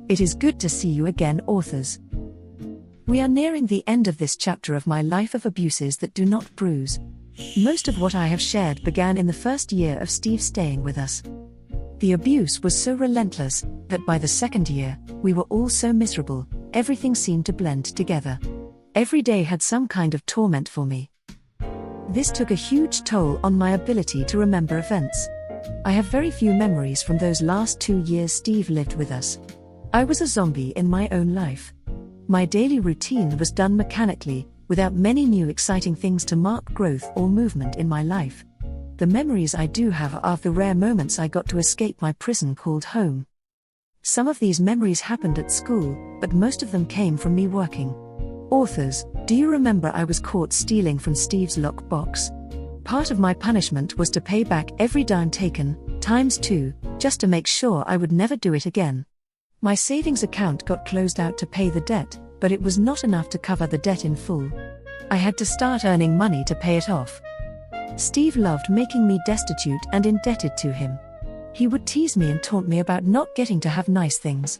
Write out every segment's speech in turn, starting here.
It is good to see you again, authors. We are nearing the end of this chapter of my life of abuses that do not bruise. Most of what I have shared began in the first year of Steve staying with us. The abuse was so relentless that by the second year, we were all so miserable, everything seemed to blend together. Every day had some kind of torment for me. This took a huge toll on my ability to remember events. I have very few memories from those last 2 years Steve lived with us. I was a zombie in my own life. My daily routine was done mechanically, without many new exciting things to mark growth or movement in my life. The memories I do have are of the rare moments I got to escape my prison called home. Some of these memories happened at school, but most of them came from me working. Authors, do you remember I was caught stealing from Steve's lockbox? Part of my punishment was to pay back every dime taken, ×2, just to make sure I would never do it again. My savings account got closed out to pay the debt, but it was not enough to cover the debt in full. I had to start earning money to pay it off. Steve loved making me destitute and indebted to him. He would tease me and taunt me about not getting to have nice things.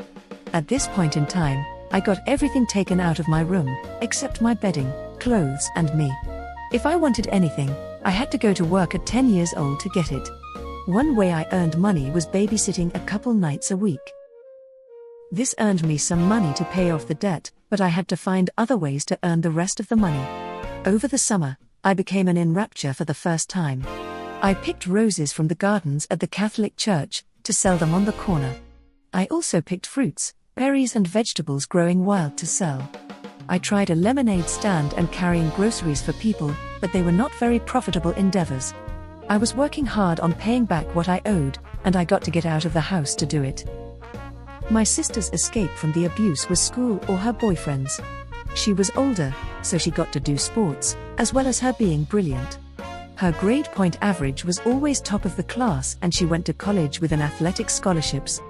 At this point in time, I got everything taken out of my room, except my bedding, clothes, and me. If I wanted anything, I had to go to work at 10 years old to get it. One way I earned money was babysitting a couple nights a week. This earned me some money to pay off the debt, but I had to find other ways to earn the rest of the money. Over the summer, I became an enrapture for the first time. I picked roses from the gardens at the Catholic church to sell them on the corner. I also picked fruits, berries and vegetables growing wild to sell. I tried a lemonade stand and carrying groceries for people, but they were not very profitable endeavors. I was working hard on paying back what I owed, and I got to get out of the house to do it. My sister's escape from the abuse was school or her boyfriends. She was older, so she got to do sports, as well as her being brilliant. Her grade point average was always top of the class and she went to college with an athletic scholarships.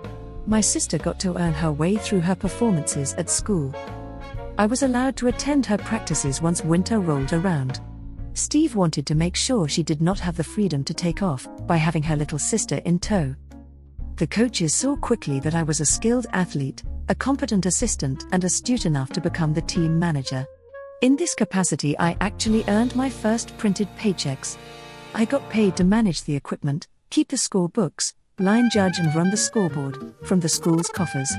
My sister got to earn her way through her performances at school. I was allowed to attend her practices once winter rolled around. Steve wanted to make sure she did not have the freedom to take off by having her little sister in tow. The coaches saw quickly that I was a skilled athlete, a competent assistant and astute enough to become the team manager. In this capacity I actually earned my first printed paychecks. I got paid to manage the equipment, keep the score books, line judge and run the scoreboard, from the school's coffers.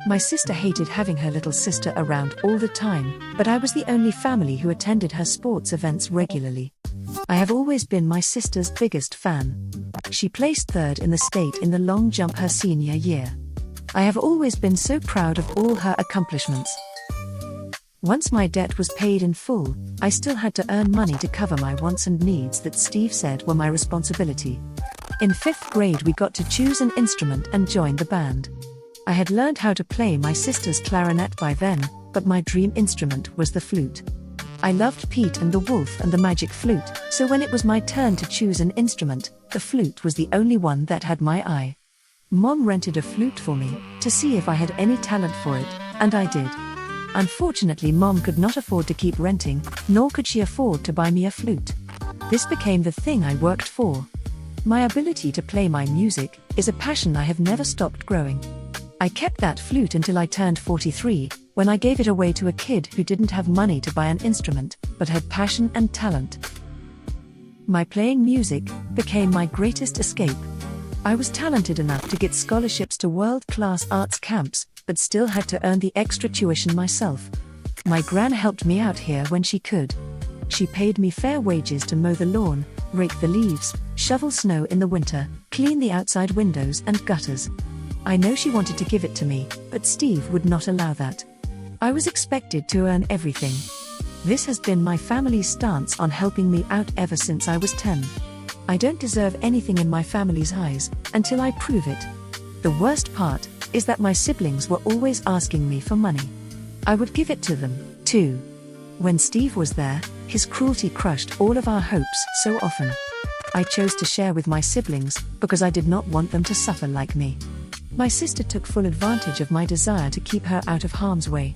My sister hated having her little sister around all the time, but I was the only family who attended her sports events regularly. I have always been my sister's biggest fan. She placed third in the state in the long jump her senior year. I have always been so proud of all her accomplishments. Once my debt was paid in full, I still had to earn money to cover my wants and needs that Steve said were my responsibility. In 5th grade we got to choose an instrument and join the band. I had learned how to play my sister's clarinet by then, but my dream instrument was the flute. I loved Pete and the Wolf and the Magic Flute, so when it was my turn to choose an instrument, the flute was the only one that had my eye. Mom rented a flute for me, to see if I had any talent for it, and I did. Unfortunately Mom could not afford to keep renting, nor could she afford to buy me a flute. This became the thing I worked for. My ability to play my music is a passion I have never stopped growing. I kept that flute until I turned 43, when I gave it away to a kid who didn't have money to buy an instrument, but had passion and talent. My playing music became my greatest escape. I was talented enough to get scholarships to world-class arts camps, but still had to earn the extra tuition myself. My gran helped me out here when she could. She paid me fair wages to mow the lawn, rake the leaves, shovel snow in the winter, clean the outside windows and gutters. I know she wanted to give it to me, but Steve would not allow that. I was expected to earn everything. This has been my family's stance on helping me out ever since I was 10. I don't deserve anything in my family's eyes, until I prove it. The worst part is that my siblings were always asking me for money. I would give it to them, too. When Steve was there, his cruelty crushed all of our hopes so often. I chose to share with my siblings, because I did not want them to suffer like me. My sister took full advantage of my desire to keep her out of harm's way.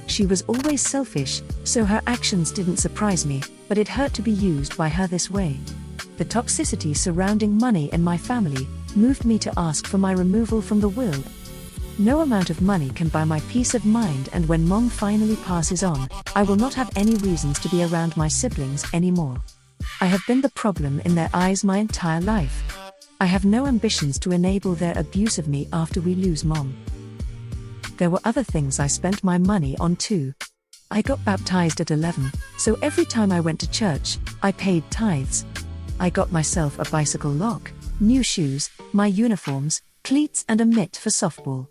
She was always selfish, so her actions didn't surprise me, but it hurt to be used by her this way. The toxicity surrounding money in my family moved me to ask for my removal from the will. No amount of money can buy my peace of mind, and when Mom finally passes on, I will not have any reasons to be around my siblings anymore. I have been the problem in their eyes my entire life. I have no ambitions to enable their abuse of me after we lose Mom. There were other things I spent my money on too. I got baptized at 11, so every time I went to church, I paid tithes. I got myself a bicycle lock, new shoes, my uniforms, cleats and a mitt for softball.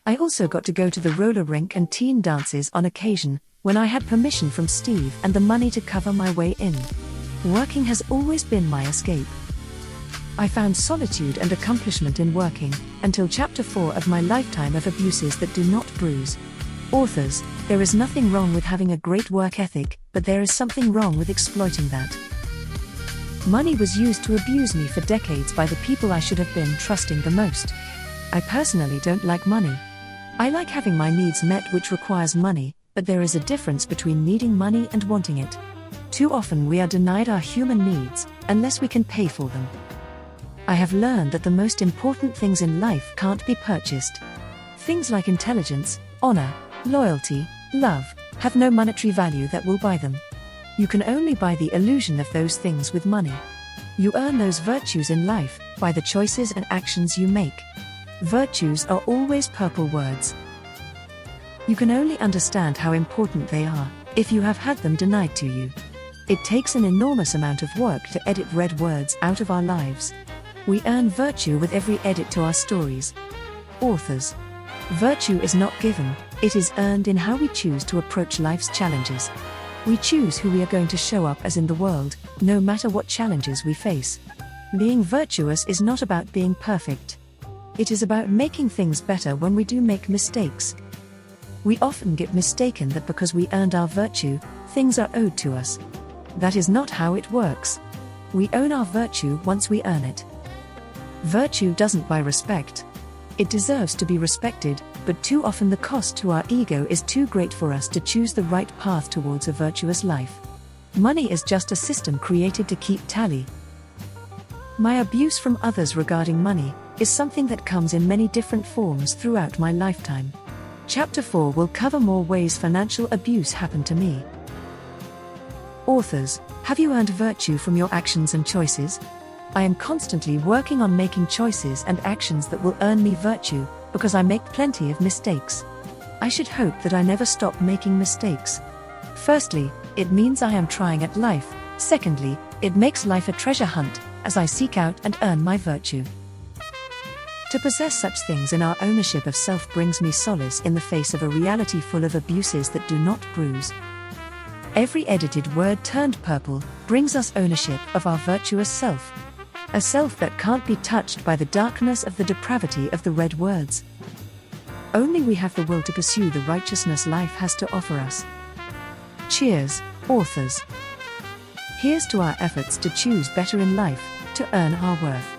I also got to go to the roller rink and teen dances on occasion, when I had permission from Steve and the money to cover my way in. Working has always been my escape. I found solitude and accomplishment in working, until chapter 4 of my lifetime of abuses that do not bruise. Authors, there is nothing wrong with having a great work ethic, but there is something wrong with exploiting that. Money was used to abuse me for decades by the people I should have been trusting the most. I personally don't like money. I like having my needs met, which requires money, but there is a difference between needing money and wanting it. Too often we are denied our human needs, unless we can pay for them. I have learned that the most important things in life can't be purchased. Things like intelligence, honor, loyalty, love, have no monetary value that will buy them. You can only buy the illusion of those things with money. You earn those virtues in life by the choices and actions you make. Virtues are always purple words. You can only understand how important they are if you have had them denied to you. It takes an enormous amount of work to edit red words out of our lives. We earn virtue with every edit to our stories. Authors. Virtue is not given, it is earned in how we choose to approach life's challenges. We choose who we are going to show up as in the world, no matter what challenges we face. Being virtuous is not about being perfect. It is about making things better when we do make mistakes. We often get mistaken that because we earned our virtue, things are owed to us. That is not how it works. We own our virtue once we earn it. Virtue doesn't buy respect. It deserves to be respected, but too often the cost to our ego is too great for us to choose the right path towards a virtuous life. Money is just a system created to keep tally. My abuse from others regarding money is something that comes in many different forms throughout my lifetime. Chapter 4 will cover more ways financial abuse happened to me. Authors, have you earned virtue from your actions and choices? I am constantly working on making choices and actions that will earn me virtue, because I make plenty of mistakes. I should hope that I never stop making mistakes. Firstly, it means I am trying at life. Secondly, it makes life a treasure hunt, as I seek out and earn my virtue. To possess such things in our ownership of self brings me solace in the face of a reality full of abuses that do not bruise. Every edited word turned purple brings us ownership of our virtuous self. A self that can't be touched by the darkness of the depravity of the red words. Only we have the will to pursue the righteousness life has to offer us. Cheers, authors. Here's to our efforts to choose better in life, to earn our worth.